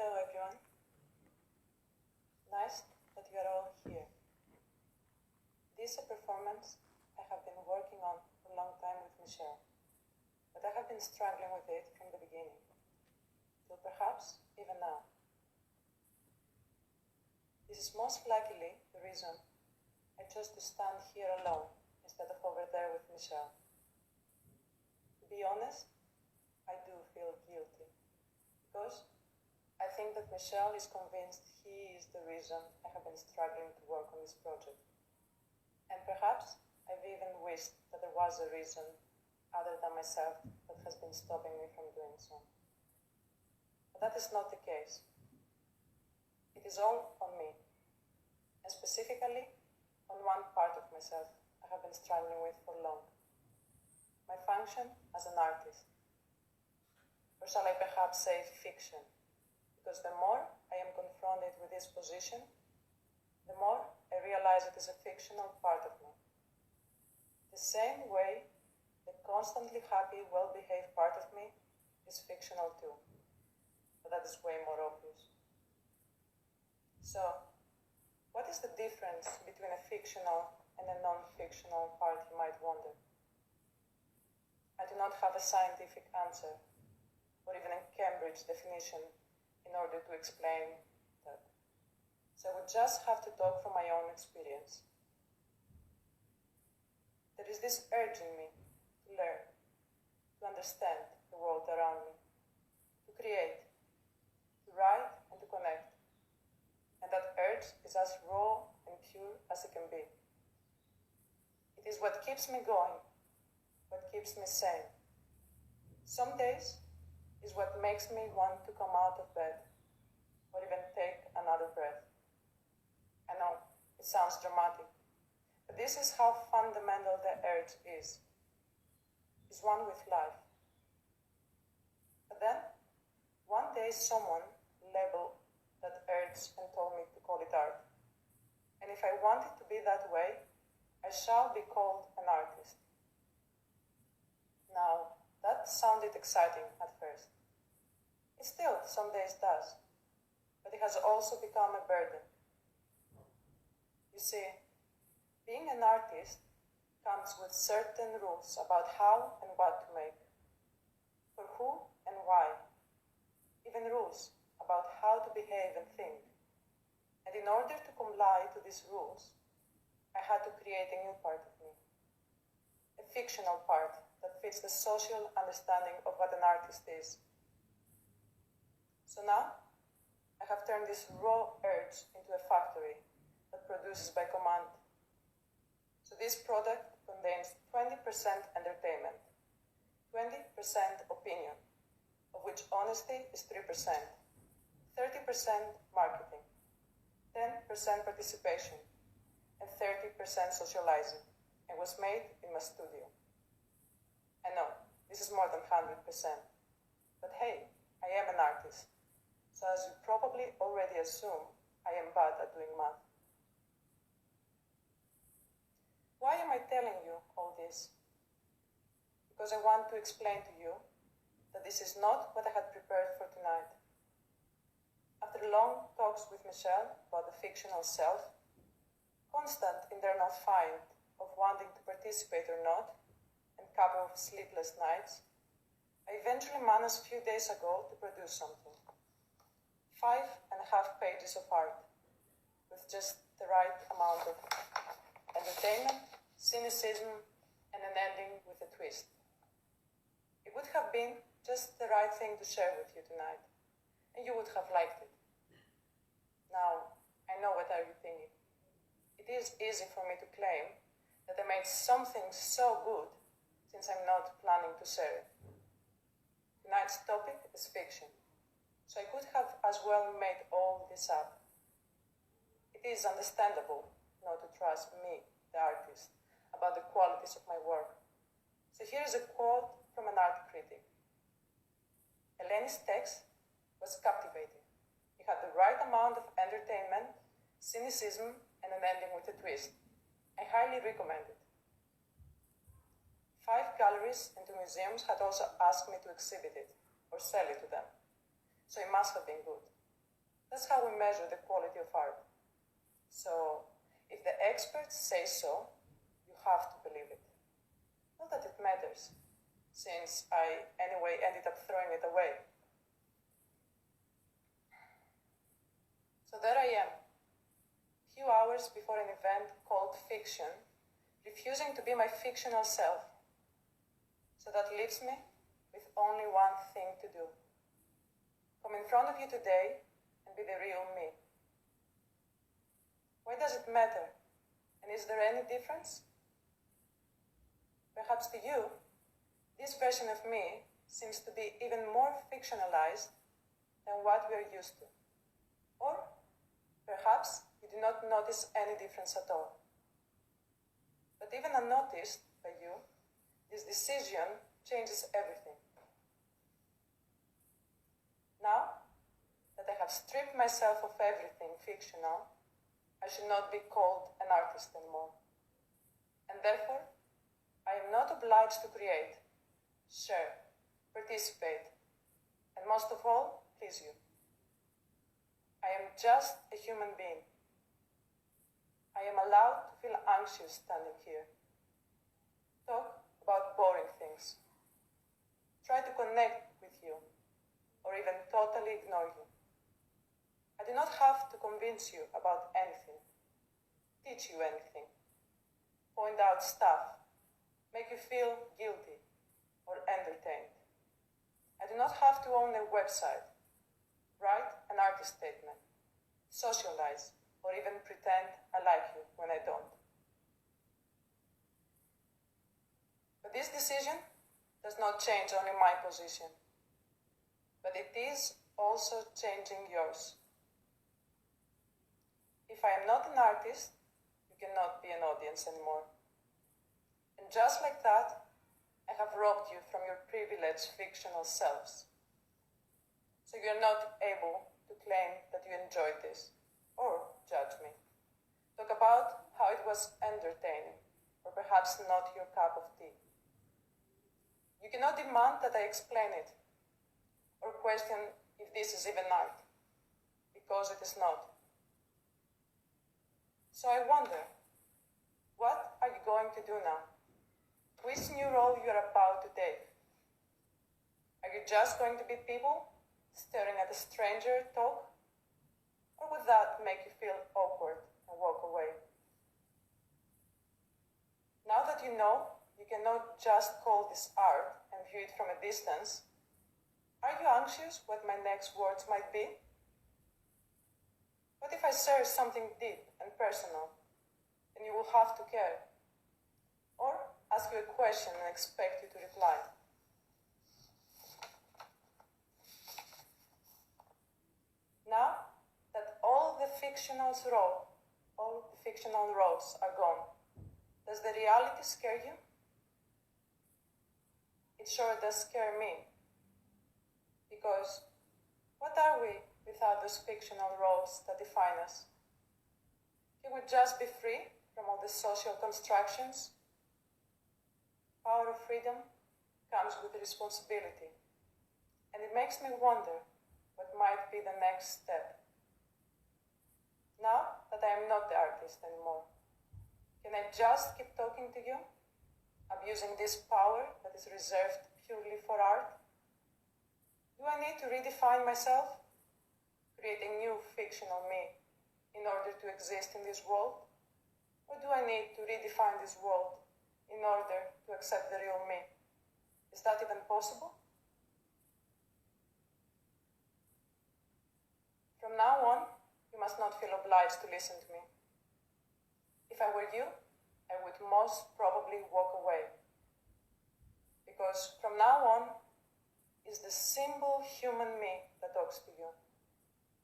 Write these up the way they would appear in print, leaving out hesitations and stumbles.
Hello everyone. Nice that you are all here. This is a performance I have been working on for a long time with Michel, but I have been struggling with it from the beginning, till perhaps even now. This is most likely the reason I chose to stand here alone instead of over there with Michel. To be honest, I do feel guilty, because I think that Michel is convinced he is the reason I have been struggling to work on this project. And perhaps I've even wished that there was a reason other than myself that has been stopping me from doing so. But that is not the case. It is all on me, and specifically on one part of myself I have been struggling with for long. My function as an artist. Or shall I perhaps say fiction? Because the more I am confronted with this position, the more I realize it is a fictional part of me. The same way the constantly happy, well-behaved part of me is fictional too. But that is way more obvious. So, what is the difference between a fictional and a non-fictional part, you might wonder? I do not have a scientific answer, or even a Cambridge definition in order to explain that. So I would just have to talk from my own experience. There is this urge in me to learn, to understand the world around me, to create, to write and to connect. And that urge is as raw and pure as it can be. It is what keeps me going, what keeps me sane. Some days is what makes me want to come out of bed or even take another breath. I know, it sounds dramatic, but this is how fundamental the urge is. It's one with life. But then, one day someone labeled that urge and told me to call it art. And if I want it to be that way, I shall be called an artist. Now, that sounded exciting at first. It still some days does, but it has also become a burden. You see, being an artist comes with certain rules about how and what to make, for who and why, even rules about how to behave and think. And in order to comply to these rules, I had to create a new part of me, a fictional part that fits the social understanding of what an artist is. So now, I have turned this raw urge into a factory that produces by command. So this product contains 20% entertainment, 20% opinion, of which honesty is 3%, 30% marketing, 10% participation, and 30% socializing, and was made in my studio. I know, this is more than 100%, but hey, I am an artist, so as you probably already assume, I am bad at doing math. Why am I telling you all this? Because I want to explain to you that this is not what I had prepared for tonight. After long talks with Michel about the fictional self, constant internal fight of wanting to participate or not, and a couple of sleepless nights, I eventually managed a few days ago to produce something. 5.5 pages of art, with just the right amount of entertainment, cynicism, and an ending with a twist. It would have been just the right thing to share with you tonight, and you would have liked it. Now, I know what are you thinking. It is easy for me to claim that I made something so good since I'm not planning to share it. Tonight's topic is fiction, so I could have as well made all this up. It is understandable not to trust me, the artist, about the qualities of my work. So here's a quote from an art critic. Eleni's text was captivating. It had the right amount of entertainment, cynicism, and an ending with a twist. I highly recommend it. 5 galleries and 2 museums had also asked me to exhibit it, or sell it to them. So it must have been good. That's how we measure the quality of art. So, if the experts say so, you have to believe it. Not that it matters, since I anyway ended up throwing it away. So there I am, a few hours before an event called fiction, refusing to be my fictional self. So that leaves me with only one thing to do. Come in front of you today and be the real me. Why does it matter? And is there any difference? Perhaps to you, this version of me seems to be even more fictionalized than what we are used to. Or perhaps you do not notice any difference at all. But even unnoticed by you, this decision changes everything. Now that I have stripped myself of everything fictional, I should not be called an artist anymore. And therefore, I am not obliged to create, share, participate, and most of all, please you. I am just a human being. I am allowed to feel anxious standing here. Talk about boring things. Try to connect with you, or even totally ignore you. I do not have to convince you about anything, teach you anything, point out stuff, make you feel guilty or entertained. I do not have to own a website, write an artist statement, socialize, or even pretend I like you when I don't. But this decision does not change only my position, but it is also changing yours. If I am not an artist, you cannot be an audience anymore. And just like that, I have robbed you from your privileged fictional selves. So you are not able to claim that you enjoyed this, or judge me. Talk about how it was entertaining, or perhaps not your cup of tea. You cannot demand that I explain it, or question if this is even art, because it is not. So I wonder, what are you going to do now? Which new role you are about to take? Are you just going to be people, staring at a stranger talk? Or would that make you feel awkward and walk away? Now that you know you cannot just call this art and view it from a distance, are you anxious what my next words might be? What if I share something deep and personal, and you will have to care? Or ask you a question and expect you to reply? Now that all the fictional roles are gone, does the reality scare you? It sure does scare me. Because what are we without those fictional roles that define us? Can we just be free from all the social constructions? Power of freedom comes with responsibility, and it makes me wonder what might be the next step. Now that I am not the artist anymore, can I just keep talking to you, abusing this power that is reserved purely for art? Do I need to redefine myself, create a new fictional me in order to exist in this world? Or do I need to redefine this world in order to accept the real me? Is that even possible? From now on, you must not feel obliged to listen to me. If I were you, I would most probably walk away. Because from now on, is the simple human me that talks to you,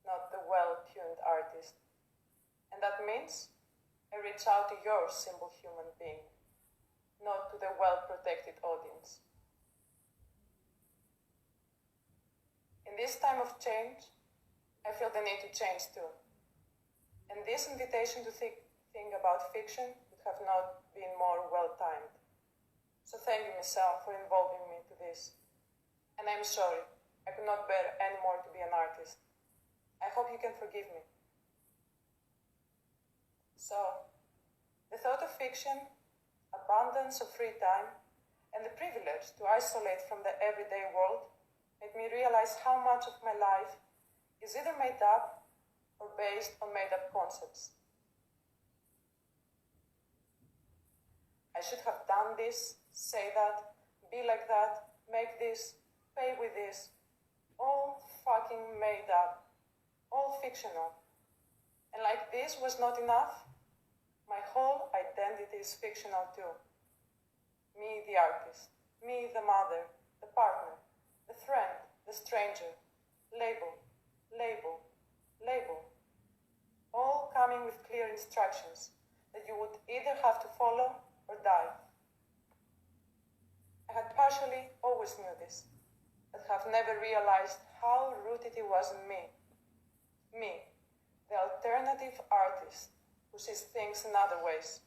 not the well-tuned artist. And that means I reach out to your simple human being, not to the well-protected audience. In this time of change, I feel the need to change too. And this invitation to think about fiction would have not been more well-timed. So thank you, Michel, for involving me to this. And I'm sorry, I could not bear any more to be an artist. I hope you can forgive me. So, the thought of fiction, abundance of free time, and the privilege to isolate from the everyday world made me realize how much of my life is either made up or based on made-up concepts. I should have done this, say that, be like that, make this, pay with this. All fucking made up. All fictional. And like this was not enough, my whole identity is fictional too. Me, the artist. Me, the mother, the partner, the friend, the stranger. Label, label, label. All coming with clear instructions that you would either have to follow or die. I had partially always knew this, but have never realized how rooted it was in me. Me, the alternative artist who sees things in other ways.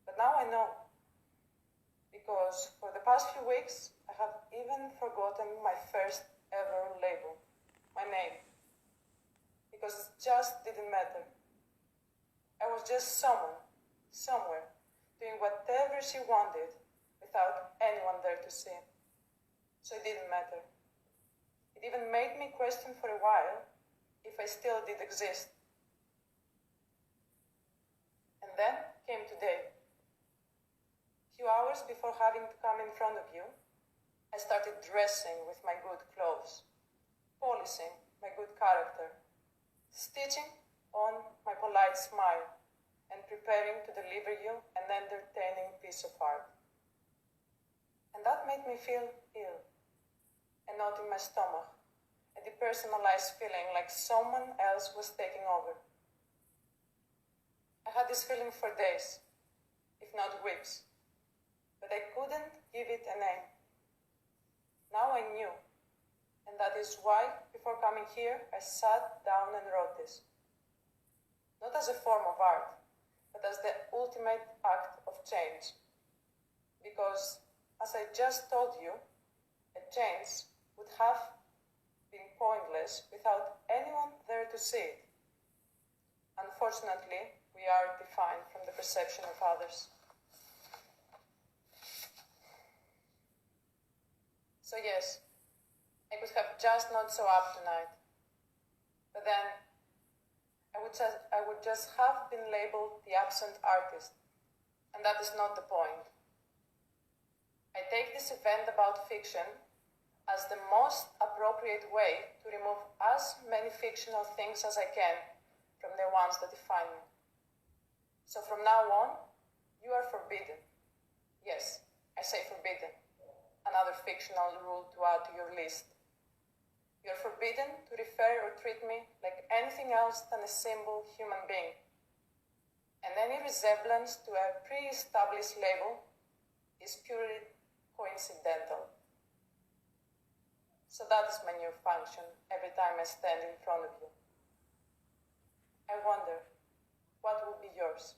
But now I know, because for the past few weeks I have even forgotten my first ever label, my name, because it just didn't matter. I was just someone, somewhere, doing whatever she wanted without anyone there to see. So it didn't matter. It even made me question for a while if I still did exist. And then came today. A few hours before having to come in front of you, I started dressing with my good clothes, polishing my good character, stitching on my polite smile, and preparing to deliver you an entertaining piece of art. And that made me feel ill, a knot in my stomach, a depersonalized feeling like someone else was taking over. I had this feeling for days, if not weeks, but I couldn't give it a name. Now I knew, and that is why, before coming here, I sat down and wrote this. Not as a form of art, but as the ultimate act of change. Because, as I just told you, a change would have been pointless without anyone there to see it. Unfortunately, we are defined from the perception of others. So yes, I could have just not shown up tonight. But then, I would just have been labeled the absent artist. And that is not the point. I take this event about fiction as the most appropriate way to remove as many fictional things as I can from the ones that define me. So from now on, you are forbidden. Yes, I say forbidden. Another fictional rule to add to your list. You are forbidden to refer or treat me like anything else than a simple human being. And any resemblance to a pre-established label is purely coincidental. So that is my new function every time I stand in front of you. I wonder, what will be yours?